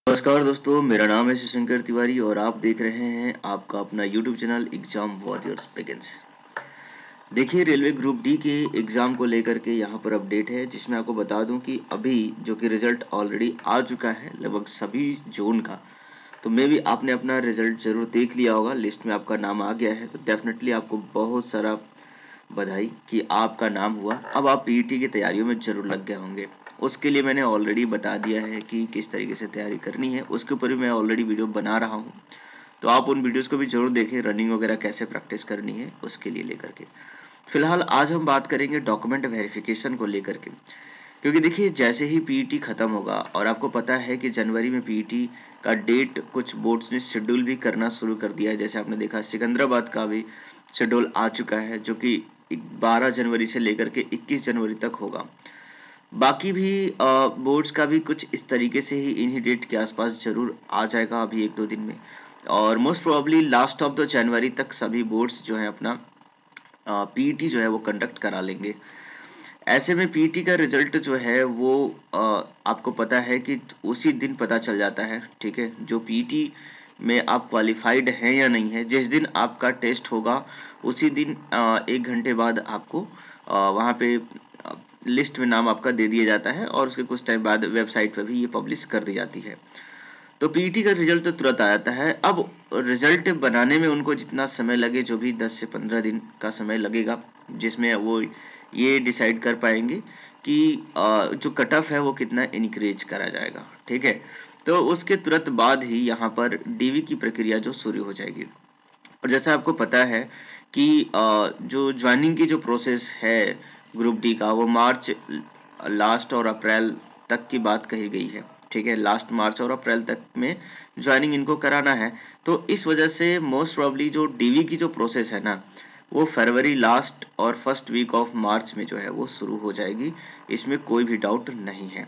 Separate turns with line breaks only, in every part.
नमस्कार दोस्तों, मेरा नाम है शिवशंकर तिवारी और आप देख रहे हैं आपका अपना YouTube channel exam warriors begins. देखिए, रेलवे ग्रुप डी के एग्ज़ाम को लेकर के यहाँ पर अपडेट है, जिसमें आपको बता दूं कि अभी जो कि रिज़ल्ट ऑलरेडी आ चुका है लगभग सभी जोन का। तो मे भी आपने अपना रिज़ल्ट ज़रूर देख लिया होगा, लिस्ट में आपका नाम आ गया है, तो डेफिनेटली आपको बहुत सारा बधाई कि आपका नाम हुआ। अब आप पीईटी की तैयारियों में ज़रूर लग गए होंगे। उसके लिए मैंने ऑलरेडी बता दिया है कि किस तरीके से तैयारी करनी है, उसके ऊपर भी मैं ऑलरेडी वीडियो बना रहा हूँ। तो आप उन वीडियोस को भी ज़रूर देखें, रनिंग वगैरह कैसे प्रैक्टिस करनी है उसके लिए लेकर के। फिलहाल आज हम बात करेंगे डॉक्यूमेंट वेरिफिकेशन को लेकर के, क्योंकि देखिए जैसे ही पीईटी खत्म होगा और आपको पता है कि जनवरी में पीईटी का डेट कुछ बोर्ड्स ने शेड्यूल भी करना शुरू कर दिया है। जैसे आपने देखा सिकंदराबाद का भी शेड्यूल आ चुका है, जो कि 12 जनवरी से लेकर के 21 जनवरी तक होगा। बाकी भी बोर्ड्स का भी कुछ इस तरीके से ही इन्हीं डेट के आसपास जरूर आ जाएगा अभी एक दो दिन में। और most probably last of the January तक सभी बोर्ड्स जो है अपना पीईटी जो है वो कंडक्ट करा लेंगे। ऐसे में पीईटी का रिजल्ट जो है वो आपको पता है कि उसी दिन पता चल जाता है। ठीक है, जो पीईटी में आप क्वालिफाइड हैं या नहीं है, जिस दिन आपका टेस्ट होगा उसी दिन 1 घंटे बाद आपको वहाँ पे लिस्ट में नाम आपका दे दिया जाता है और उसके कुछ टाइम बाद वेबसाइट पर भी ये पब्लिश कर दी जाती है। तो पीईटी का रिजल्ट तो तुरंत आ जाता है। अब रिजल्ट बनाने में उनको जितना समय लगे, जो भी 10 से 15 दिन का समय लगेगा, जिसमें वो ये डिसाइड कर पाएंगे कि जो कट ऑफ है वो कितना इनक्रीज करा जाएगा। ठीक है, तो उसके तुरंत बाद ही यहाँ पर डीवी की प्रक्रिया जो शुरू हो जाएगी। और जैसा आपको पता है कि जो ज्वाइनिंग की जो प्रोसेस है ग्रुप डी का, वो मार्च लास्ट और अप्रैल तक की बात कही गई है। ठीक है, लास्ट मार्च और अप्रैल तक में ज्वाइनिंग इनको कराना है। तो इस वजह से मोस्ट प्रॉब्ली जो डीवी की जो प्रोसेस है ना, वो फरवरी लास्ट और फर्स्ट वीक ऑफ मार्च में जो है वो शुरू हो जाएगी। इसमें कोई भी डाउट नहीं है।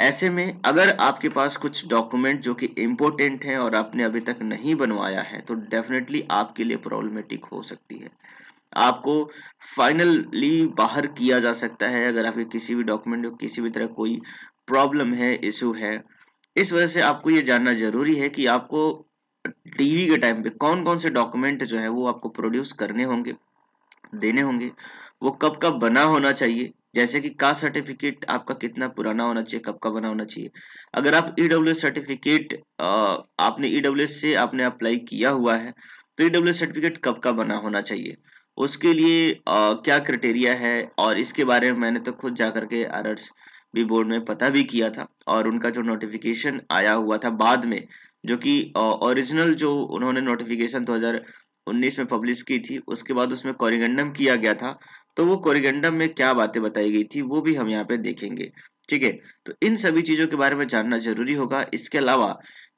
ऐसे में अगर आपके पास कुछ डॉक्यूमेंट जो कि इम्पोर्टेंट हैं और आपने अभी तक नहीं बनवाया है, तो डेफिनेटली आपके लिए प्रॉब्लमेटिक हो सकती है। आपको फाइनली बाहर किया जा सकता है अगर आपके किसी भी डॉक्यूमेंट में किसी भी तरह कोई प्रॉब्लम है, इशू है। इस वजह से आपको ये जानना जरूरी है कि आपको डीवी के टाइम पे कौन कौन से डॉक्यूमेंट जो है वो आपको प्रोड्यूस करने होंगे, देने होंगे। वो कब कब बना होना चाहिए, जैसे कि कास्ट सर्टिफिकेट आपका कितना पुराना होना चाहिए, कब का बना होना चाहिए। अगर आप ईडब्ल्यूएस सर्टिफिकेट आपने ईडब्ल्यूएस से आपने अप्लाई किया हुआ है, तो ईडब्ल्यूएस सर्टिफिकेट कब का बना होना चाहिए, उसके लिए क्या क्राइटेरिया है। और इसके बारे में मैंने तो खुद जा करके आरआरएस बी बोर्ड में पता भी किया था, और उनका जो नोटिफिकेशन आया हुआ था बाद में, जो कि ओरिजिनल जो उन्होंने नोटिफिकेशन 2019 में पब्लिश की थी, उसके बाद उसमें कोरिगेंडम किया गया था। तो वो कोरिगेंडम में क्या बातें बताई गई थी वो भी हम यहाँ पे देखेंगे। ठीक है, तो इन सभी चीजों के बारे में जानना जरूरी होगा। इसके अलावा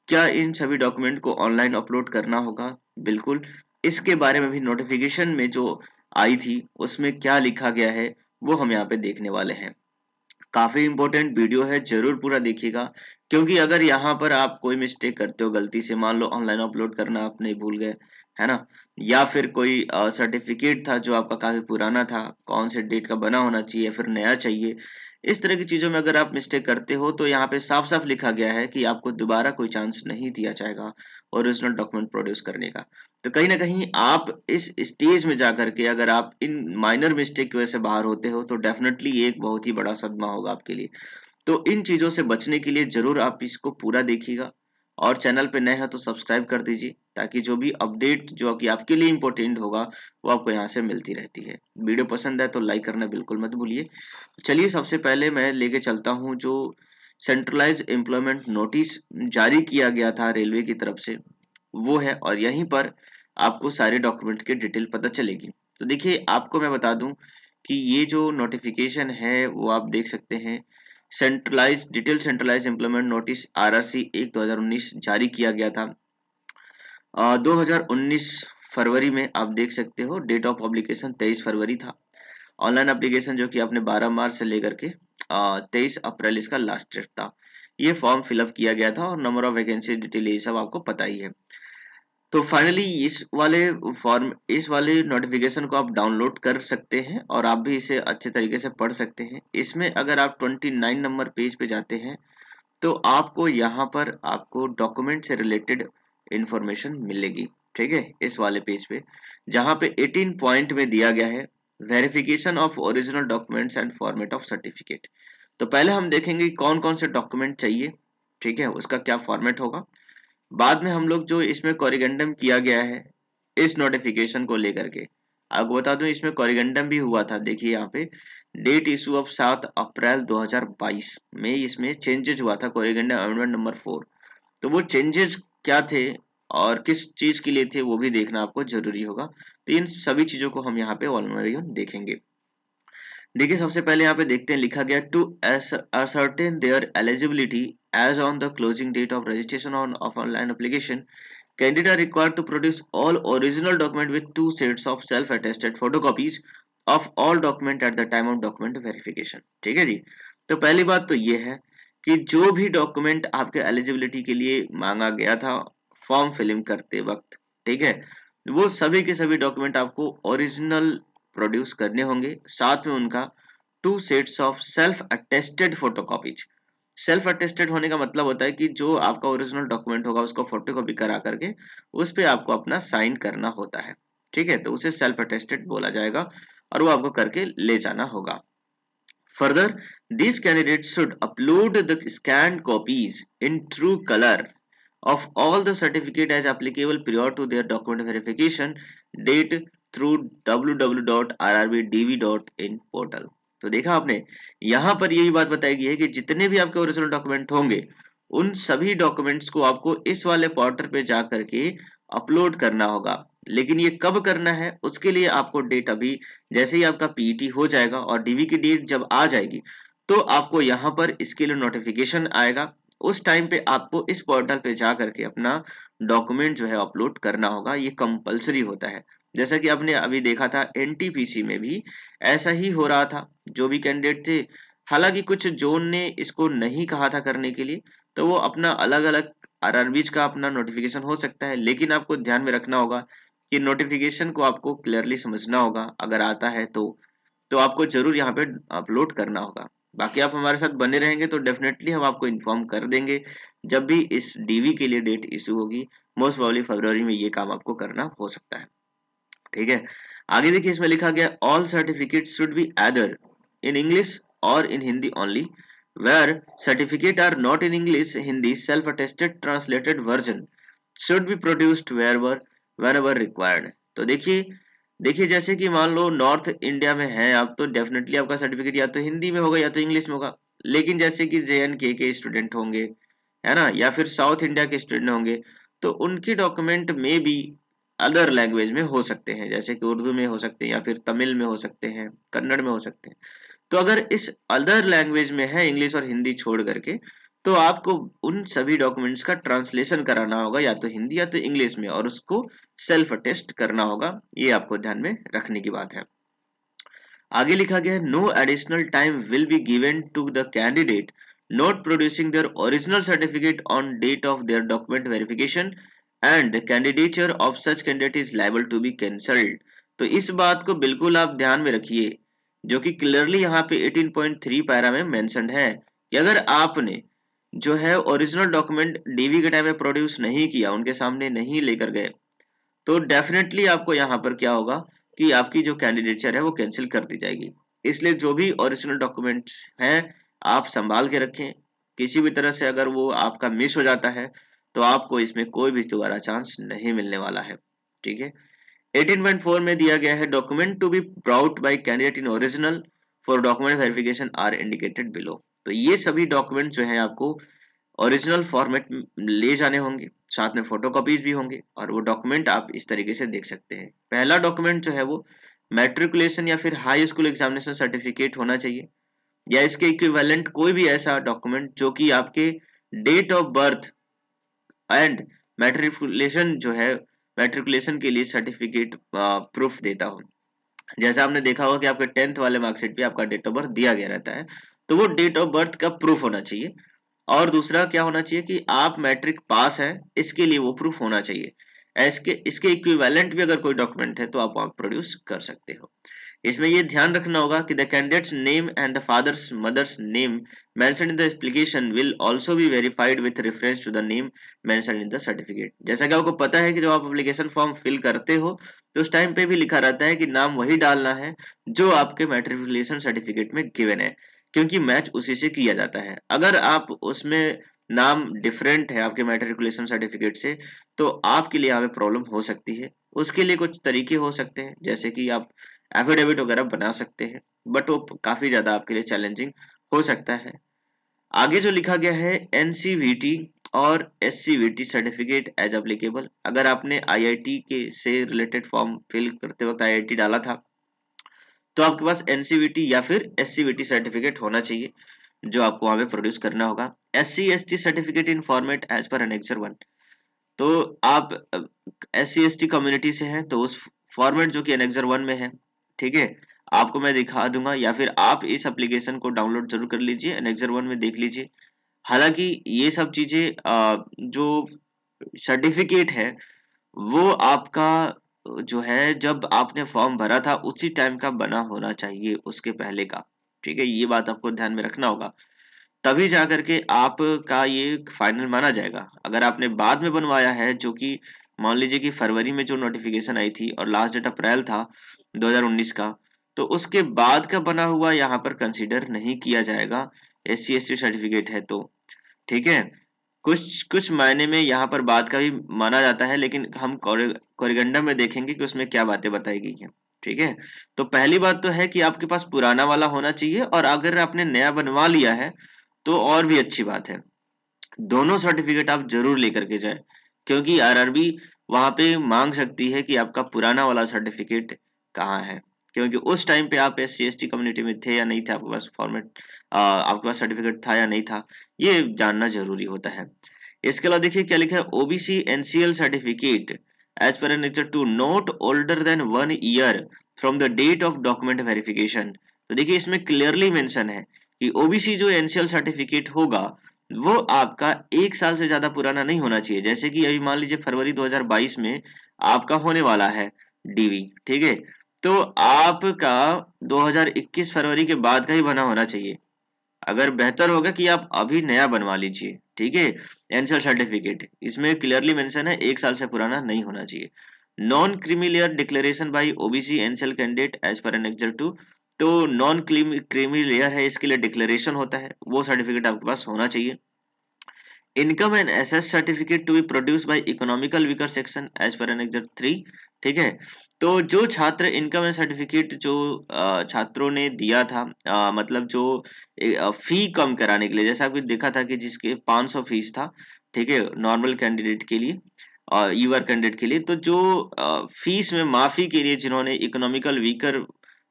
क्या इन सभी डॉक्यूमेंट को ऑनलाइन अपलोड करना होगा, बिल्कुल। इसके बारे में भी नोटिफिकेशन में जो आई थी उसमें क्या लिखा गया है वो हम यहाँ पे देखने वाले हैं। काफी इंपॉर्टेंट वीडियो है, जरूर पूरा देखिएगा। क्योंकि अगर यहाँ पर आप कोई मिस्टेक करते हो, गलती से मान लो ऑनलाइन अपलोड करना आप नहीं भूल गए, है ना, या फिर कोई सर्टिफिकेट था जो आपका काफी पुराना था, कौन से डेट का बना होना चाहिए, फिर नया चाहिए, इस तरह की चीजों में अगर आप मिस्टेक करते हो, तो यहाँ पे साफ साफ लिखा गया है कि आपको दोबारा कोई चांस नहीं दिया जाएगा ओरिजिनल डॉक्यूमेंट प्रोड्यूस करने का। तो कहीं ना कहीं आप इस स्टेज में जाकर के अगर आप इन माइनर मिस्टेक की वजह से बाहर होते हो, तो डेफिनेटली ये एक बहुत ही बड़ा सदमा होगा आपके लिए। तो इन चीजों से बचने के लिए जरूर आप इसको पूरा देखिएगा। और चैनल पे नए हैं तो सब्सक्राइब कर दीजिए, ताकि जो भी अपडेट जो कि आपके लिए इंपॉर्टेंट होगा वो आपको यहाँ से मिलती रहती है। वीडियो पसंद है तो लाइक करना बिल्कुल मत भूलिए। चलिए, सबसे पहले मैं लेके चलता हूँ जो सेंट्रलाइज एम्प्लॉयमेंट नोटिस जारी किया गया था रेलवे की तरफ से, वो है। और यहीं पर आपको सारे डॉक्यूमेंट की डिटेल पता चलेगी। तो देखिए, आपको मैं बता दूं कि ये जो नोटिफिकेशन है वो आप देख सकते हैं, सेंट्रलाइज एम्प्लॉयमेंट नोटिस आरआरसी 1/2019 जारी किया गया था 2019 फरवरी में। आप देख सकते हो डेट ऑफ पब्लिकेशन 23 फरवरी था। ऑनलाइन एप्लीकेशन जो कि आपने 12 मार्च से लेकर के 23 अप्रैल इसका लास्ट डेट था। ये फॉर्म फिलअप किया गया था और नंबर ऑफ वैकेंसी डिटेल ये सब आपको पता ही है। तो फाइनली इस वाले नोटिफिकेशन को आप डाउनलोड कर सकते हैं और आप भी इसे अच्छे तरीके से पढ़ सकते हैं। इसमें अगर आप 29 नंबर पेज पे जाते हैं, तो आपको यहाँ पर आपको डॉक्यूमेंट से रिलेटेड इंफॉर्मेशन मिलेगी, ठीक है, इस वाले पेज पे, जहाँ पे 18 पॉइंट में दिया गया है verification of original documents and format of certificate. तो पहले हम देखेंगे कौन कौन से डॉक्यूमेंट चाहिए, ठीक है, उसका क्या फॉर्मेट होगा। बाद में हम लोग जो इसमें कोरिगेंडम किया गया है इस नोटिफिकेशन को लेकर के, आपको बता दूं इसमें कोरिगेंडम भी हुआ था। देखिए यहाँ पे डेट इशू ऑफ 7 अप्रैल 2022 में इसमें चेंजेस हुआ था, कोरिगेंडम अमेंडमेंट नंबर 4। तो वो चेंजेस क्या थे और किस चीज के लिए थे वो भी देखना आपको जरूरी होगा। तो इन सभी चीजों को हम यहाँ पे ऑनलाइन देखेंगे। देखिए सबसे पहले यहाँ पे देखते हैं, लिखा गया to ascertain their eligibility as on the closing date of registration of online application, candidate are required to produce all original document with 2 sets of self-attested photocopies of all document at the time of document verification। ठीक है जी। तो पहली बात तो ये है कि जो भी डॉक्यूमेंट आपके एलिजिबिलिटी के लिए मांगा गया था फॉर्म फिलिंग करते वक्त, ठीक है, वो सभी के सभी डॉक्यूमेंट आपको ओरिजिनल प्रोड्यूस करने होंगे, साथ में उनका 2 sets of self attested photocopies. Self attested होने का मतलब होता है कि जो आपका ओरिजिनल डॉक्यूमेंट होगा उसको फोटोकॉपी करा करके उस पे आपको अपना साइन करना होता है, ठीक है, तो उसे सेल्फ अटेस्टेड बोला जाएगा और वो आपको करके ले जाना होगा। Further, these candidates should upload the scanned copies in true color of all the certificate as applicable prior to their document verification date through www.rrbdv.in portal। तो देखा आपने, यहाँ पर यही बात बताई गई है कि जितने भी आपके ओरिजिनल डॉक्यूमेंट होंगे उन सभी डॉक्यूमेंट्स को आपको इस वाले पोर्टल पे जा करके अपलोड करना होगा। लेकिन ये कब करना है उसके लिए आपको डेट अभी, जैसे ही आपका पीईटी हो जाएगा और डीवी की डेट जब आ जाएगी तो आपको यहाँ पर इसके लिए नोटिफिकेशन आएगा। उस टाइम पे आपको इस पोर्टल पे जा करके अपना डॉक्यूमेंट जो है अपलोड करना होगा, ये कंपलसरी होता है। जैसा कि आपने अभी देखा था एनटीपीसी में भी ऐसा ही हो रहा था, जो भी कैंडिडेट थे, हालांकि कुछ जोन ने इसको नहीं कहा था करने के लिए, तो वो अपना अलग अलग आरआरबीज का अपना नोटिफिकेशन हो सकता है, लेकिन आपको ध्यान में रखना होगा कि नोटिफिकेशन को आपको क्लियरली समझना होगा। अगर आता है तो आपको जरूर यहाँ पे अपलोड करना होगा। बाकी आप हमारे साथ बने रहेंगे तो डेफिनेटली हम आपको इन्फॉर्म कर देंगे जब भी इस डीवी के लिए डेट इशू होगी। मोस्ट प्रॉब्ली फरवरी में ये काम आपको करना हो सकता है, ठीक है। आगे देखिए इसमें लिखा गया all certificate should be either in English और in Hindi only, where certificate are not in English Hindi self attested translated version should be produced wherever whenever required. तो देखिए देखिए जैसे कि मान लो नॉर्थ इंडिया में है आप, तो डेफिनेटली आपका सर्टिफिकेट या तो हिंदी में होगा या तो इंग्लिश में होगा। लेकिन जैसे कि जेएनके के स्टूडेंट होंगे, है ना, या फिर साउथ इंडिया के स्टूडेंट होंगे, तो उनके डॉक्यूमेंट में भी अदर लैंग्वेज में हो सकते हैं, जैसे कि उर्दू में हो सकते हैं या फिर तमिल में हो सकते हैं, कन्नड़ में हो सकते हैं। तो अगर इस अदर लैंग्वेज में है इंग्लिश और हिंदी छोड़ करके, तो आपको उन सभी डॉक्यूमेंट्स का ट्रांसलेशन कराना होगा या तो हिंदी या तो इंग्लिश में, और उसको सेल्फ अटेस्ट करना होगा। ये आपको ध्यान में रखने की बात है। आगे लिखा गया है no additional time will be given to the candidate not producing their original certificate on date of their document verification and the candidature of such candidate is liable to be cancelled. तो इस बात को बिल्कुल आप ध्यान में रखिए, जो कि क्लियरली यहाँ पे 18.3 पैरा में मेंशन्ड है कि अगर आपने जो है ओरिजिनल डॉक्यूमेंट डीवी के टाइम में प्रोड्यूस नहीं किया, उनके सामने नहीं लेकर गए, तो डेफिनेटली आपको यहाँ पर क्या होगा कि आपकी जो कैंडिडेचर है वो कैंसिल कर दी जाएगी। इसलिए जो भी ओरिजिनल डॉक्यूमेंट्स हैं आप संभाल के रखें। किसी भी तरह से अगर वो आपका मिस हो जाता है तो आपको इसमें कोई भी दोबारा चांस नहीं मिलने वाला है, ठीक है। 18.4 में दिया गया है document to be brought by candidate in original for document verification are indicated below. तो ये सभी डॉक्यूमेंट जो है आपको ओरिजिनल फॉर्मेट ले जाने होंगे, साथ में फोटोकॉपीज भी होंगे, और वो डॉक्यूमेंट आप इस तरीके से देख सकते हैं। पहला डॉक्यूमेंट जो है वो मैट्रिकुलेशन या फिर हाई स्कूल एग्जामिनेशन सर्टिफिकेट होना चाहिए, या इसके इक्विवेलेंट कोई भी ऐसा डॉक्यूमेंट जो कि आपके date of birth and matriculation जो है, मैट्रिकुलेशन के लिए सर्टिफिकेट प्रूफ देता हो। जैसा आपने देखा होगा कि आपके 10th वाले मार्कशीट पे आपका डेट ऑफ बर्थ दिया गया रहता है, तो वो डेट ऑफ बर्थ का प्रूफ होना चाहिए। और दूसरा क्या होना चाहिए कि आप मैट्रिक पास हैं, इसके लिए वो प्रूफ होना चाहिए। इसके इक्विवेलेंट भी अगर कोई डॉक्यूमेंट है तो आप वहां प्रोड्यूस कर सकते हो। इसमें ये ध्यान रखना होगा कि the candidate's name and the father's mother's name mentioned in the application will also be verified with reference to the name mentioned in the certificate. जैसा कि आपको पता है कि जब आप एप्लीकेशन फॉर्म फिल करते हो तो उस टाइम पे भी लिखा रहता है कि नाम वही डालना है जो आपके मैट्रिकुलेशन सर्टिफिकेट में गिवन है, क्योंकि मैच उसी से किया जाता है। अगर आप उसमें नाम डिफरेंट है आपके मैट्रिकुलेशन सर्टिफिकेट से, तो आपके लिए यहाँ पे प्रॉब्लम हो सकती है। उसके लिए कुछ तरीके हो सकते हैं, जैसे कि आप एफिडेविट वगैरह बना सकते हैं, बट वो काफी ज्यादा आपके लिए चैलेंजिंग हो सकता है। आगे जो लिखा गया है एनसीवीटी और एससीवीटी सर्टिफिकेट एज एप्लीकेबल। अगर आपने आईआईटी के से रिलेटेड फॉर्म फिल करते वक्त आईआईटी डाला था तो आपके पास एनसीवीटी या फिर एससीवीटी सर्टिफिकेट होना चाहिए, जो आपको वहां पे प्रोड्यूस करना होगा। SC ST certificate in format as per annexure 1। तो आप एससी एसटी कम्युनिटी से हैं तो उस फॉर्मेट जो कि एनेक्सर 1 में है, ठीक है, आपको मैं दिखा दूंगा, या फिर आप इस एप्लीकेशन को डाउनलोड जरूर कर लीजिए, एनेक्सर 1 में देख लीजिए। हालांकि ये सब चीजें जो सर्टिफिकेट है वो आपका जो है जब आपने फॉर्म भरा था उसी टाइम का बना होना चाहिए, उसके पहले का। ठीक है, ये बात आपको ध्यान में रखना होगा, तभी जा करके आपका ये फाइनल माना जाएगा। अगर आपने बाद में बनवाया है, जो कि मान लीजिए कि फरवरी में जो नोटिफिकेशन आई थी और लास्ट डेट अप्रैल था 2019 का, तो उसके बाद का बना हुआ यहाँ पर कंसीडर नहीं किया जाएगा, एससी एसटी सर्टिफिकेट है तो। ठीक है, कुछ कुछ मायने में यहाँ पर बात का भी माना जाता है, लेकिन हम कोरिगंडा में देखेंगे कि उसमें क्या बातें बताई गई हैं। ठीक है, तो पहली बात तो है कि आपके पास पुराना वाला होना चाहिए, और अगर आपने नया बनवा लिया है तो और भी अच्छी बात है। दोनों सर्टिफिकेट आप जरूर लेकर के जाएं, क्योंकि आरआरबी वहां पे मांग सकती है कि आपका पुराना वाला सर्टिफिकेट कहाँ है, क्योंकि उस टाइम पे आप S C S T community में थे या नहीं थे, आपके पास फॉर्मेट आपके पास सर्टिफिकेट था या नहीं था, ये जानना जरूरी होता है। इसके अलावा देखिए क्या लिखा है, OBC NCL certificate as per annexure 2 not older than 1 year from the date of document verification. तो देखिए इसमें क्लियरली मेंशन है कि ओबीसी जो एनसीएल सर्टिफिकेट होगा वो आपका 1 साल से ज्यादा पुराना नहीं होना चाहिए। जैसे कि अभी मान लीजिए फरवरी 2022 में आपका होने वाला है डीवी, ठीक है, तो आपका 2021 फरवरी के बाद का ही बना होना चाहिए। अगर बेहतर होगा कि आप अभी नया बनवा लीजिए, ठीक है। एनसीएल सर्टिफिकेट इसमें क्लियरली मेंशन है 1 साल से पुराना नहीं होना चाहिए। Non creamy layer declaration by OBC NCL candidate as per annexure 2। तो नॉन क्रीमिलियर है, इसके लिए डिक्लेरेशन होता है, वो सर्टिफिकेट आपके पास होना चाहिए। Income and asset certificate to be produce by economical weaker section as per annexure 3। ठीक है, तो जो छात्र इनकम एंड सर्टिफिकेट जो छात्रों ने दिया था, मतलब जो फी कम कराने के लिए, जैसा आपने देखा था कि जिसके 500 फीस था, ठीक है, नॉर्मल कैंडिडेट के लिए और ईवर कैंडिडेट के लिए, तो जो फीस में माफी के लिए जिन्होंने इकोनॉमिकल वीकर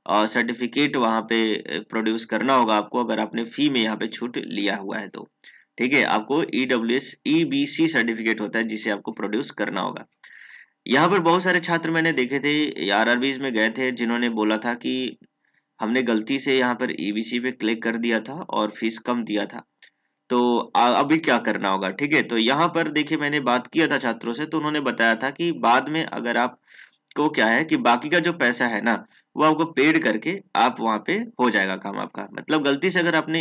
सर्टिफिकेट वहां पे प्रोड्यूस करना होगा आपको, अगर आपने फी में यहाँ पे छूट लिया हुआ है तो। ठीक है, आपको ईडब्ल्यूएस ईबीसी सर्टिफिकेट होता है जिसे आपको प्रोड्यूस करना होगा। यहाँ पर बहुत सारे छात्र मैंने देखे थे आरआरबीज में गए थे जिन्होंने बोला था कि हमने गलती से यहाँ पर ईबीसी पे क्लिक कर दिया था और फीस कम दिया था, तो अभी क्या करना होगा। ठीक है, तो यहाँ पर देखिए मैंने बात किया था छात्रों से, तो उन्होंने बताया था कि बाद में अगर आप को क्या है कि बाकी का जो पैसा है ना वो आपको पेड करके आप वहां पे हो जाएगा काम आपका। मतलब गलती से अगर आपने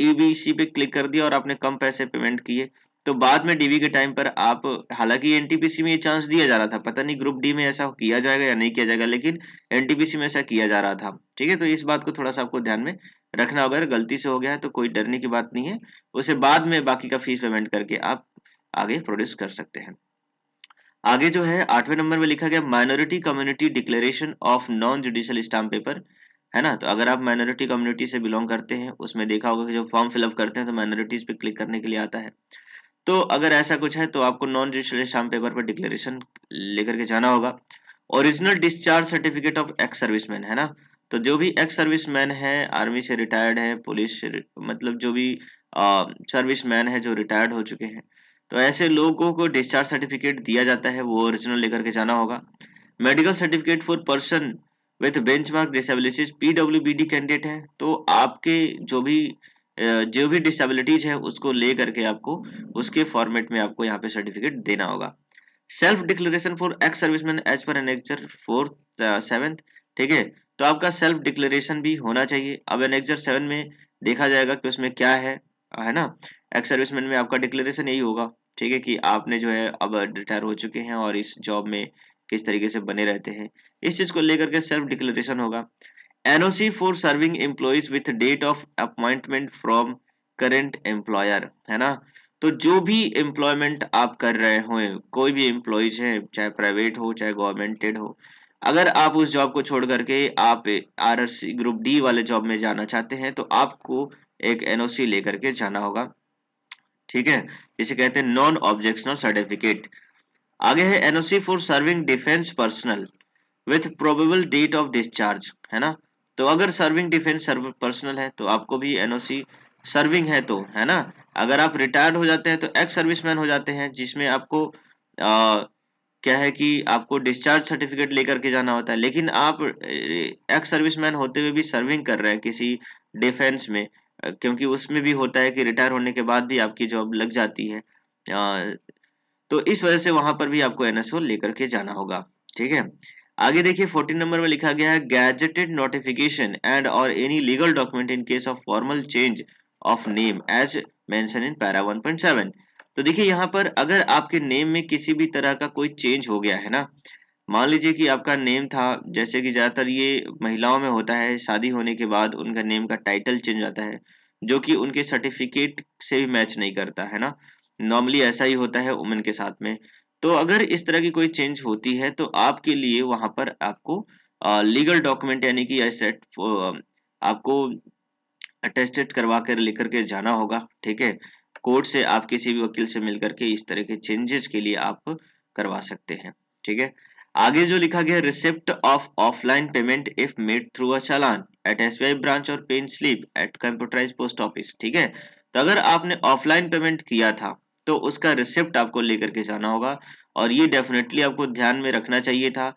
ईबीसी पे क्लिक कर दिया और आपने कम पैसे पेमेंट किए, तो बाद में डीवी के टाइम पर आप, हालांकि एनटीपीसी में ये चांस दिया जा रहा था, पता नहीं ग्रुप डी में ऐसा किया जाएगा या नहीं किया जाएगा, लेकिन एनटीपीसी में ऐसा किया जा रहा था। ठीक है, तो इस बात को थोड़ा सा आपको ध्यान में रखना होगा। अगर गलती से हो गया है तो कोई डरने की बात नहीं है, उसे बाद में बाकी का फीस पेमेंट करके आप आगे प्रोड्यूस कर सकते हैं। आगे जो है 8वें नंबर में लिखा गया minority community declaration of non judicial stamp paper, है ना। तो अगर आप माइनॉरिटी कम्युनिटी से बिलोंग करते हैं, उसमें देखा होगा कि जब फॉर्म फिलअप करते हैं तो माइनॉरिटीज पे क्लिक करने के लिए आता है। तो अगर ऐसा कुछ है तो आपको नॉन जुडिशियल स्टाम्प पेपर पर डिक्लेरेशन लेकर के जाना होगा। Original discharge certificate of ex serviceman, है ना। तो जो भी एक्स सर्विसमैन है, आर्मी से रिटायर्ड है, पुलिस से मतलब जो भी सर्विसमैन है जो रिटायर्ड हो चुके हैं, तो ऐसे लोगों को डिस्चार्ज सर्टिफिकेट दिया जाता है, वो ओरिजिनल लेकर के जाना होगा। Medical certificate for person with benchmark disabilities PWBD candidate है, तो आपके जो भी डिसेबिलिटीज है उसको ले करके आपको उसके फॉर्मेट में आपको यहाँ पे सर्टिफिकेट देना होगा। Self declaration for ex serviceman as per annexure 4th 7th, ठीक है। तो आपका सेल्फ डिक्लेरेशन भी होना चाहिए। अब एनेक्सर 7 में देखा जाएगा कि उसमें क्या है ना। एक्स सर्विसमैन में आपका डिक्लेरेशन यही होगा, ठीक है, कि आपने जो है अब रिटायर हो चुके हैं और इस जॉब में किस तरीके से बने रहते हैं, इस चीज को लेकर के सेल्फ डिक्लेरेशन होगा। NOC for serving employees with date of appointment from current employer, है ना। तो जो भी एम्प्लॉयमेंट आप कर रहे हो, कोई भी एम्प्लॉइज है, चाहे प्राइवेट हो चाहे गवर्नमेंटेड हो, अगर आप उस जॉब को छोड़ करके आप आरआरसी ग्रुप डी वाले जॉब में जाना चाहते हैं तो आपको एक एनओसी लेकर के जाना होगा, ठीक है, जिसे कहते हैं नॉन ऑब्जेक्शनल सर्टिफिकेट। आगे है NOC for serving defence personnel with probable date of discharge, है ना। तो अगर सर्विंग डिफेंस पर्सनल है तो आपको भी एनओसी, सर्विंग है तो, है ना। अगर आप रिटायर्ड हो जाते हैं तो एक्स सर्विसमैन हो जाते हैं, जिसमें आपको क्या है कि आपको डिस्चार्ज सर्टिफिकेट लेकर के जाना होता है। लेकिन आप एक्स सर्विसमैन होते हुए भी सर्विंग कर रहे हैं किसी डिफेंस में, क्योंकि उसमें भी होता है कि रिटायर होने के बाद भी आपकी जॉब लग जाती है, तो इस वजह से वहां पर भी आपको एनएसओ लेकर के जाना होगा, ठीक है। आगे देखिए 14 नंबर में लिखा गया है गैजेटेड नोटिफिकेशन एंड और any legal document in case of formal change of name as mention in para 1.7। तो देखिए यहाँ पर अगर आपके नेम में किसी भी तरह का कोई चेंज हो गया है ना, मान लीजिए कि आपका नेम था, जैसे कि ज्यादातर ये महिलाओं में होता है, शादी होने के बाद उनका नेम का टाइटल चेंज आता है, जो कि उनके सर्टिफिकेट से भी मैच नहीं करता है ना। नॉर्मली ऐसा ही होता है वुमेन के साथ में। तो अगर इस तरह की कोई चेंज होती है तो आपके लिए वहां पर आपको लीगल डॉक्यूमेंट यानी कि एसेट आपको अटेस्टेड करवा कर लेकर के जाना होगा, ठीक है। कोर्ट से आप किसी भी वकील से मिल करके इस तरह के चेंजेस के लिए आप करवा सकते हैं, ठीक है। आगे जो लिखा गया receipt of offline payment if made through a challan at SBI branch और pen slip at computerised post office, ठीक है। तो अगर आपने ऑफलाइन पेमेंट किया था तो उसका रिसिप्ट आपको लेकर के जाना होगा, और ये डेफिनेटली आपको ध्यान में रखना चाहिए था,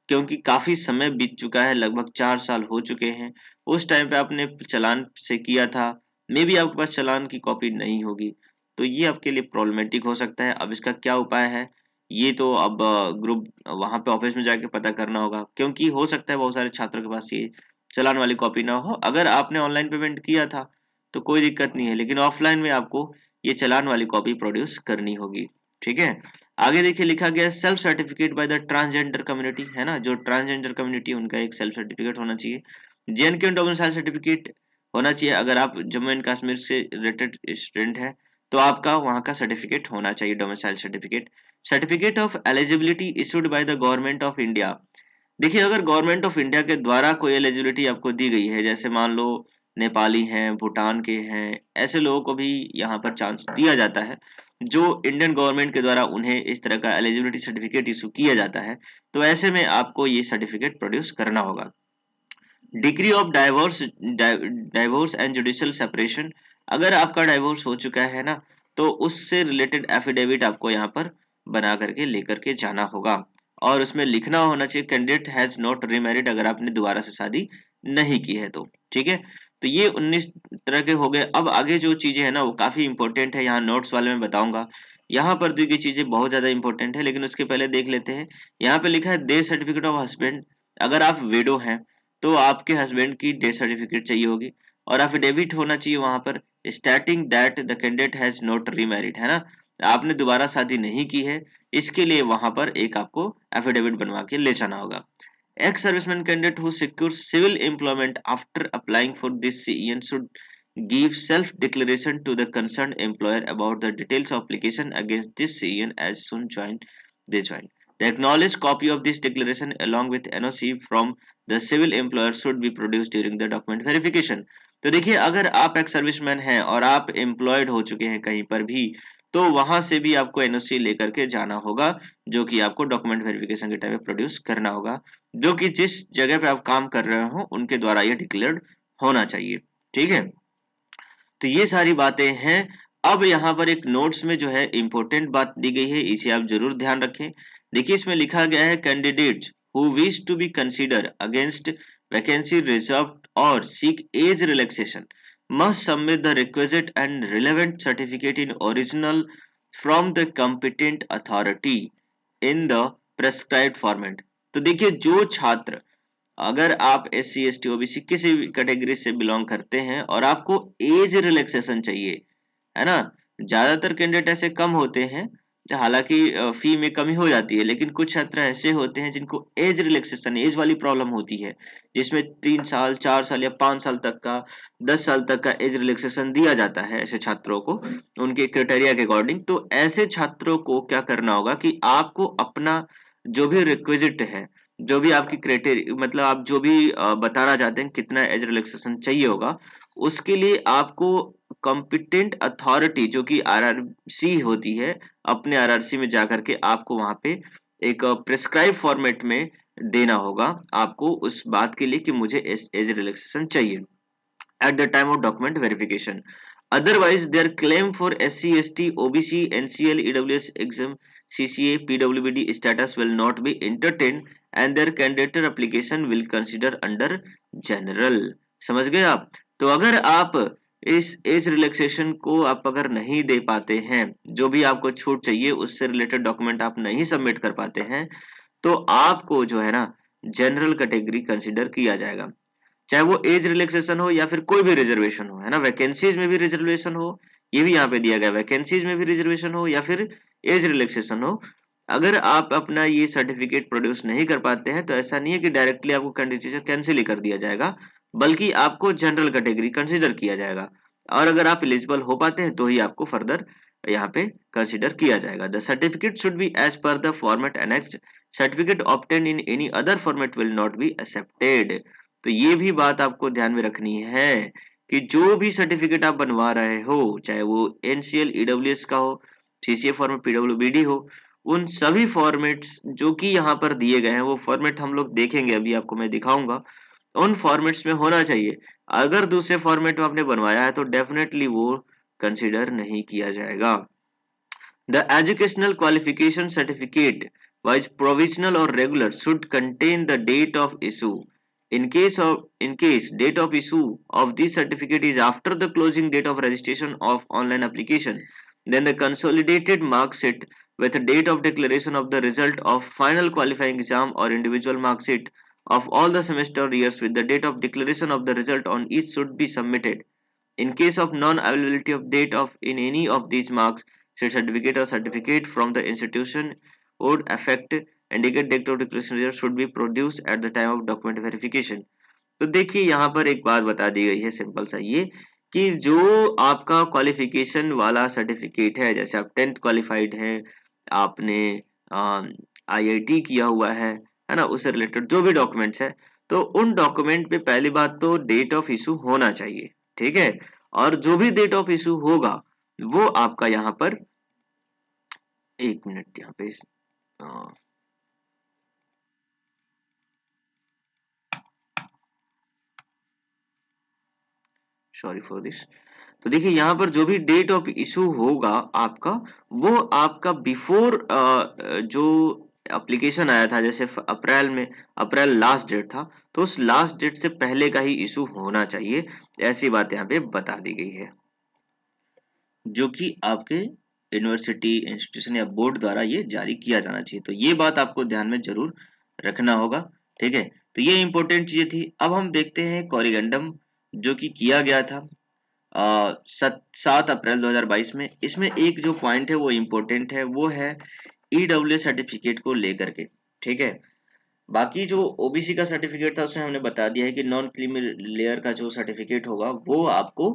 क्योंकि काफी समय बीत चुका है, लगभग 4 साल हो चुके हैं। उस टाइम पे आपने चालान से किया था, मे बी आपके पास चालान की कॉपी नहीं होगी, तो ये आपके लिए प्रॉब्लमेटिक हो सकता है। अब इसका क्या उपाय है, ये तो अब ग्रुप वहां पे ऑफिस में जाके पता करना होगा, क्योंकि हो सकता है बहुत सारे छात्रों के पास ये चालान वाली कॉपी ना हो। अगर आपने ऑनलाइन पेमेंट किया था तो कोई दिक्कत नहीं है, लेकिन ऑफलाइन में आपको ये चालान वाली कॉपी प्रोड्यूस करनी होगी, ठीक है। आगे देखिए लिखा गया self certificate by the transgender community, है ना, जो ट्रांसजेंडर कम्युनिटी उनका एक सेल्फ सर्टिफिकेट होना चाहिए। जेएनके डोमिसाइल सर्टिफिकेट होना चाहिए, अगर आप जम्मू एंड कश्मीर से रिलेटेड स्टूडेंट है तो आपका वहां का सर्टिफिकेट होना चाहिए, domicile certificate. Certificate of eligibility issued by the government of India. देखिए अगर गवर्नमेंट ऑफ इंडिया के द्वारा कोई एलिजिबिलिटी आपको दी गई है, जैसे मान लो नेपाली हैं, भूटान के हैं, ऐसे लोगों को भी यहाँ पर चांस दिया जाता है, जो इंडियन गवर्नमेंट के द्वारा उन्हें इस तरह का एलिजिबिलिटी सर्टिफिकेट इशू किया जाता है, तो ऐसे में आपको ये सर्टिफिकेट प्रोड्यूस करना होगा। Degree of divorce and judicial separation, अगर आपका डाइवोर्स हो चुका है ना, तो उससे रिलेटेड एफिडेविट आपको यहाँ पर बना करके लेकर के जाना होगा, और उसमें लिखना होना चाहिए कैंडिडेट हैज नॉट रीमैरिड, अगर आपने दोबारा से शादी नहीं की है तो, ठीक है। तो ये 19 तरह के हो गए। अब आगे जो चीजें है ना वो काफी इंपॉर्टेंट है, यहाँ नोट्स वाले में बताऊंगा। यहाँ पर दी गई चीजें बहुत ज्यादा इंपॉर्टेंट है, लेकिन उसके पहले देख लेते हैं। यहाँ पे लिखा है डेथ सर्टिफिकेट ऑफ हस्बैंड, अगर आप विडो हैं तो आपके हस्बैंड की डेथ सर्टिफिकेट चाहिए होगी, और एफिडेविट होना चाहिए वहां पर stating that the candidate has not remarried, है ना, आपने दोबारा शादी नहीं की है, इसके लिए वहां पर एक आपको एफिडेविट बनवा के ले जाना होगा। Ex serviceman candidate who secures civil employment after applying for this CEN should give self declaration to the concerned employer about the details of application against this CEN as soon they join. The acknowledged copy of this declaration along with NOC from the civil employer should be produced during the document verification. तो देखिए अगर आप एक serviceman हैं और आप employed हो चुके हैं कहीं पर भी, तो वहां से भी आपको एनओसी लेकर के जाना होगा, जो कि आपको डॉक्यूमेंट वेरिफिकेशन के टाइम पे प्रोड्यूस करना होगा, जो कि जिस जगह पे आप काम कर रहे हो उनके द्वारा ये डिक्लेयर्ड होना चाहिए, ठीक है। तो ये सारी बातें हैं। अब यहाँ पर एक नोट्स में जो है इंपॉर्टेंट बात दी गई है, इसे आप जरूर ध्यान रखें। देखिए इसमें लिखा गया है candidates who wish to be consider against vacancy reserve और seek age relaxation must submit the requisite and relevant certificate in original from the competent authority in the prescribed format। तो देखिए जो छात्र अगर आप SC ST OBC किसी भी category से बिलोंग करते हैं और आपको एज रिलैक्सेशन चाहिए, है ना, ज्यादातर कैंडिडेट ऐसे कम होते हैं, हालांकि फी में कमी हो जाती है, लेकिन कुछ छात्र ऐसे होते हैं जिनको एज रिलैक्सेशन, एज वाली प्रॉब्लम होती है, जिसमें 3 साल 4 साल या 5 साल तक का, 10 साल तक का एज रिलैक्सेशन दिया जाता है ऐसे छात्रों को उनके क्राइटेरिया के अकॉर्डिंग। तो ऐसे छात्रों को क्या करना होगा कि आपको अपना जो भी रिक्विजिट है, जो भी आपकी क्राइटेरिया, मतलब आप जो भी बताना चाहते हैं कितना एज रिलैक्सेशन चाहिए होगा, उसके लिए आपको कॉम्पिटेंट अथॉरिटी जो कि आरआरसी होती है, अपने आरआरसी में जाकर के आपको वहां पे एक प्रिस्क्राइब फॉर्मेट में देना होगा आपको उस बात के लिए कि मुझे एज रिलैक्सेशन चाहिए at the time of document verification. Otherwise, their claim for SC, ST, OBC, NCL, EWS exam, CCA, PWBD status will not be entertained and their candidature application will consider under general. समझ गए आप? तो अगर आप इस age relaxation को आप अगर नहीं दे पाते हैं, जो भी आपको छूट चाहिए उससे रिलेटेड डॉक्यूमेंट आप नहीं सबमिट कर पाते हैं, तो आपको जो है ना जनरल कैटेगरी कंसिडर किया जाएगा, चाहे वो एज रिलैक्सेशन हो या फिर कोई भी रिजर्वेशन हो, है ना, वैकेंसीज में भी रिजर्वेशन हो, ये भी यहाँ पे दिया गया, वैकेंसीज में भी रिजर्वेशन हो या फिर एज रिलैक्सेशन हो। अगर आप अपना ये सर्टिफिकेट प्रोड्यूस नहीं कर पाते हैं तो ऐसा नहीं है कि डायरेक्टली आपको कैंडिडेचर कैंसिल ही कर दिया जाएगा, बल्कि आपको जनरल कैटेगरी कंसिडर किया जाएगा, और अगर आप एलिजिबल हो पाते हैं तो ही आपको फर्दर यहाँ पे कंसिडर किया जाएगा। The certificate should be as per the format annexed, certificate obtain in any other format will not be accepted. तो ये भी बात आपको ध्यान में रखनी है कि जो भी सर्टिफिकेट आप बनवा रहे हो, चाहे वो NCL EWS का हो, CCA फॉर्मेट, PWBD हो, उन सभी फॉर्मेट्स जो कि यहाँ पर दिए गए हैं, वो फॉर्मेट हम लोग देखेंगे, अभी आपको मैं दिखाऊंगा, उन फॉर्मेट्स में होना चाहिए। अगर दूसरे फॉर्मेट में आपने बनवाया है तो डेफिनेटली वो कंसिडर नहीं किया जाएगा। The educational qualification certificate, whether provisional or regular, should contain the date of issue. In case date of issue of this certificate is after the closing date of registration of online application, then the consolidated mark sheet with the date of declaration of the result of final qualifying exam or individual mark sheet of all the semester years with the date of declaration of the result on each should be submitted. In case of non-availability of date of in any of these marks, said certificate or certificate from the institution would affect indicate date of declaration result should be produced at the time of document verification. तो देखिए यहाँ पर एक बात बता दी गई है simple सा ये, कि जो आपका क्वालिफिकेशन वाला सर्टिफिकेट है, जैसे आप 10th क्वालिफाइड हैं, आपने IIT किया हुआ है ना, उससे रिलेटेड जो भी डॉक्यूमेंट्स है, तो उन डॉक्यूमेंट पे पहली बात तो डेट ऑफ इशू होना चाहिए, ठीक है, और जो भी डेट ऑफ इशू होगा वो आपका यहाँ पर, एक मिनट यहाँ पे, सॉरी फॉर दिस। तो देखिए यहाँ पर जो भी डेट ऑफ इशू होगा आपका, वो आपका बिफोर जो एप्लीकेशन आया था, जैसे अप्रैल में, अप्रैल लास्ट डेट था, तो उस लास्ट डेट से पहले का ही इशू होना चाहिए, ऐसी बात यहाँ पे बता दी गई है, जो कि आपके यूनिवर्सिटी, इंस्टीट्यूशन या बोर्ड द्वारा ये जारी किया जाना चाहिए। तो ये बात आपको ध्यान में जरूर रखना होगा, ठीक है। तो ये इंपॉर्टेंट चीजें थी। अब हम देखते हैं कोरिगेंडम जो कि किया गया था 7 अप्रैल 2022 में। इसमें एक जो पॉइंट है वो इम्पोर्टेंट है, वो है EWS सर्टिफिकेट को लेकर के, ठीक है। बाकी जो OBC का सर्टिफिकेट था उसमें हमने बता दिया है कि नॉन क्रीमी लेयर का जो सर्टिफिकेट होगा वो आपको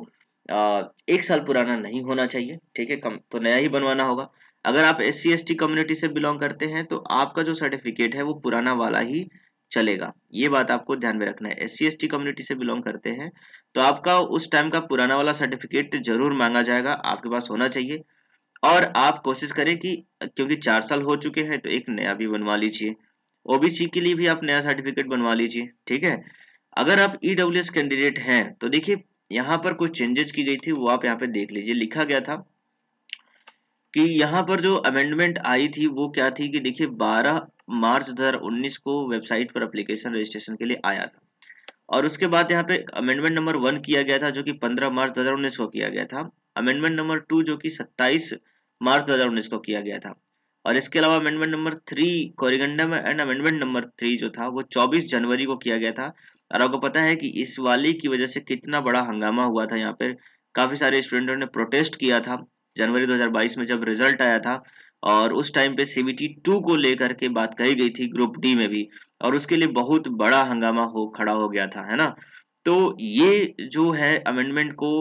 1 साल पुराना नहीं होना चाहिए, ठीक है, कम तो नया ही बनवाना होगा। अगर आप SC ST कम्युनिटी से बिलोंग करते हैं तो आपका जो सर्टिफिकेट है वो पुराना वाला ही चलेगा, ये बात आपको ध्यान में रखना है। SC ST कम्युनिटी से बिलोंग करते हैं तो आपका उस टाइम का पुराना वाला सर्टिफिकेट जरूर मांगा जाएगा, आपके पास होना चाहिए। और आप कोशिश करें कि क्योंकि 4 साल हो चुके हैं तो एक नया भी बनवा लीजिए। OBC के लिए भी आप नया सर्टिफिकेट बनवा लीजिए, ठीक है। अगर आप EWS कैंडिडेट हैं तो देखिए यहाँ पर कुछ चेंजेस की गई थी, वो आप यहाँ पे देख लीजिए। लिखा गया था कि यहाँ पर जो अमेंडमेंट आई थी वो क्या थी कि देखिए 12 मार्च 2019 को वेबसाइट पर एप्लीकेशन रजिस्ट्रेशन के लिए आया था, और उसके बाद यहाँ पे अमेंडमेंट नंबर 1 किया गया था जो कि 15 मार्च 2019 को किया गया था। अमेंडमेंट नंबर 2 जो कि 27 मार्च 2019 को किया गया था, और इसके अलावा amendment number 3 corrigendum and amendment number 3 जो था वो 24 जनवरी को किया गया था। और आपको पता है कि इस वाली की वजह से कितना बड़ा हंगामा हुआ था। यहाँ पर काफी सारे स्टूडेंटों ने प्रोटेस्ट किया था जनवरी 2022 में जब रिजल्ट आया था, और उस टाइम पे CBT 2 को लेकर के बात कही गई थी ग्रुप डी में भी, और उसके लिए बहुत बड़ा हंगामा हो खड़ा हो गया था, है ना। तो ये जो है अमेंडमेंट को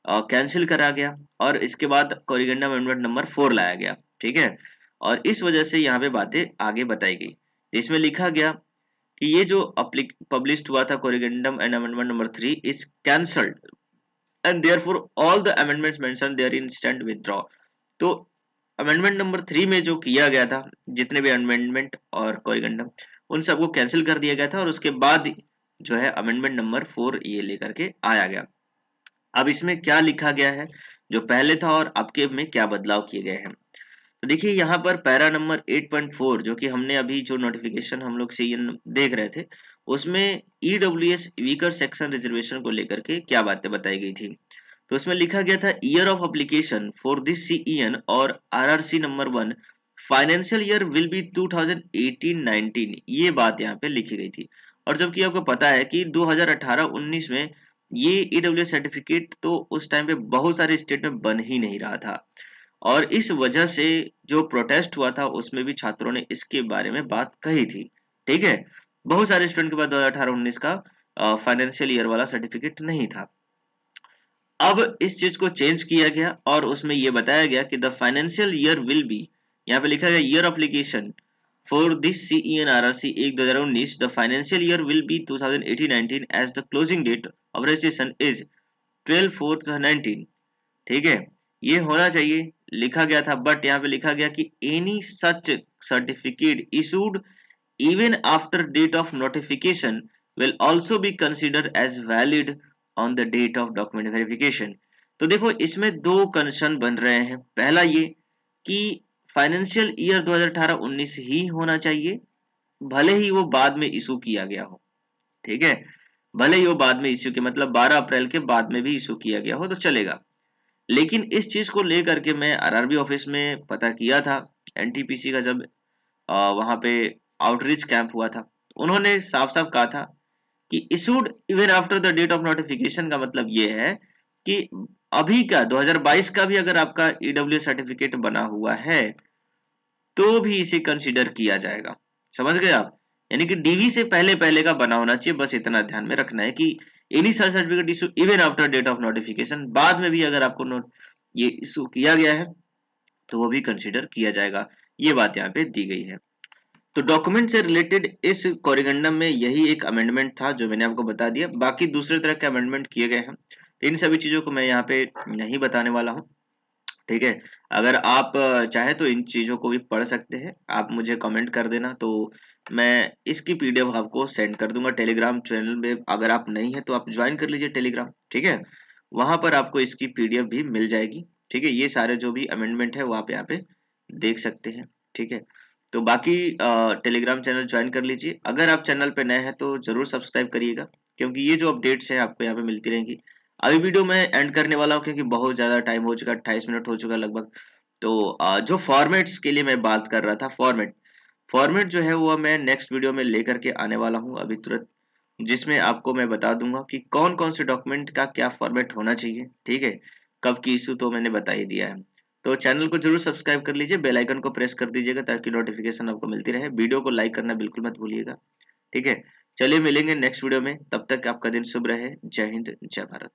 कैंसिल करा गया और इसके बाद कोरिगेंडम अमेंडमेंट नंबर 4 लाया गया, ठीक है। और इस वजह से यहाँ पे बातें आगे बताई गई, जिसमें लिखा गया कि ये जो पब्लिश हुआ था corrigendum and amendment number 3 is cancelled and therefore all the amendments mentioned therein stand withdraw. तो अमेंडमेंट नंबर 3 में जो किया गया था, जितने भी अमेंडमेंट और कोरिगेंडम, उन सबको कैंसिल कर दिया गया था, और उसके बाद जो है अमेंडमेंट नंबर 4 ये लेकर के आया गया। अब इसमें क्या लिखा गया है, जो पहले था और आपके में क्या बदलाव किए गए हैं। तो देखिए यहाँ पर पैरा नंबर 8.4 जो कि हमने अभी जो नोटिफिकेशन हम लोग CN देख रहे थे, उसमें EWS वीकर सेक्शन रिजर्वेशन को लेकर के क्या बातें बताई गई थी। तो उसमें लिखा गया था year of application for this CEN और RRC number 1 financial year will be 2018-19, ये बात यहाँ पे लिखी गई थी। और जबकि आपको पता है कि 2018-19 में ये EWS सर्टिफिकेट तो उस टाइम पे बहुत सारे स्टेट में बन ही नहीं रहा था, और इस वजह से जो प्रोटेस्ट हुआ था उसमें भी छात्रों ने इसके बारे में बात कही थी, ठीक है। बहुत सारे स्टूडेंट के पास 2018-19 का फाइनेंशियल ईयर वाला सर्टिफिकेट नहीं था। अब इस चीज को चेंज किया गया और उसमें यह बताया गया कि the financial year will be, यहाँ पे लिखा गया year application for this CEN RRC 1/2019, the financial year will be 2018-19 as the closing date of registration is 12/4/19, ठीक है। ये होना चाहिए लिखा गया था, बट यहाँ पे लिखा गया कि any such certificate issued even after date of notification will also be considered as valid on the date of document verification। तो देखो इसमें दो कंडीशन बन रहे हैं। पहला ये कि फाइनेंशियल ईयर 2018-19 ही होना चाहिए, भले ही वो बाद में इशू किया गया हो, ठीक है। भले ही वो बाद में इशू के मतलब 12 अप्रैल के बाद में भी इशू किया गया हो तो चलेगा। लेकिन इस चीज को लेकर के मैं RRB ऑफिस में पता किया था, NTPC का जब वहां पे आउटरीच कैंप हुआ था, उन्होंने साफ साफ कहा था कि issued even after the date of notification का मतलब ये है कि अभी का 2022 का भी अगर आपका EWS सर्टिफिकेट बना हुआ है तो भी इसे कंसीडर किया जाएगा। समझ गए आप, यानी कि DV से पहले पहले का बना होना चाहिए। बस इतना ध्यान में रखना है कि any such certificate issue even after date of notification, बाद में भी अगर आपको ये इशू किया गया है तो वो भी कंसीडर किया जाएगा। ये बात यहाँ पे दी गई है। तो डॉक्यूमेंट से रिलेटेड इस कोरिगेंडम में यही एक अमेंडमेंट था जो मैंने आपको बता दिया। बाकी दूसरे तरह के अमेंडमेंट किए गए हैं, तो इन सभी चीजों को मैं यहाँ पे नहीं बताने वाला हूँ, ठीक है। अगर आप चाहे तो इन चीजों को भी पढ़ सकते हैं, आप मुझे कमेंट कर देना तो मैं इसकी PDF आपको सेंड कर दूंगा टेलीग्राम चैनल में। अगर आप नहीं है तो आप ज्वाइन कर लीजिए टेलीग्राम, ठीक है। वहां पर आपको इसकी PDF भी मिल जाएगी, ठीक है। ये सारे जो भी अमेंडमेंट है वो आप यहाँ पे देख सकते हैं, ठीक है। तो बाकी टेलीग्राम चैनल ज्वाइन कर लीजिए। अगर आप चैनल पे नए हैं तो जरूर सब्सक्राइब करिएगा, क्योंकि ये जो अपडेट्स हैं आपको यहाँ पे मिलती रहेंगी। अभी वीडियो मैं एंड करने वाला हूँ क्योंकि बहुत ज्यादा टाइम हो चुका, 28 मिनट हो चुका लगभग। तो जो फॉर्मेट्स के लिए मैं बात कर रहा था, फॉर्मेट जो है वो मैं नेक्स्ट वीडियो में लेकर के आने वाला हूँ अभी तुरंत, जिसमें आपको मैं बता दूंगा कि कौन कौन से डॉक्यूमेंट का क्या फॉर्मेट होना चाहिए, ठीक है। कब की इशू तो मैंने बता ही दिया है। तो चैनल को जरूर सब्सक्राइब कर लीजिए, बेल आइकन को प्रेस कर दीजिएगा ताकि नोटिफिकेशन आपको मिलती रहे। वीडियो को लाइक करना बिल्कुल मत भूलिएगा, ठीक है। चलिए मिलेंगे नेक्स्ट वीडियो में, तब तक आपका दिन शुभ रहे। जय हिंद, जय भारत।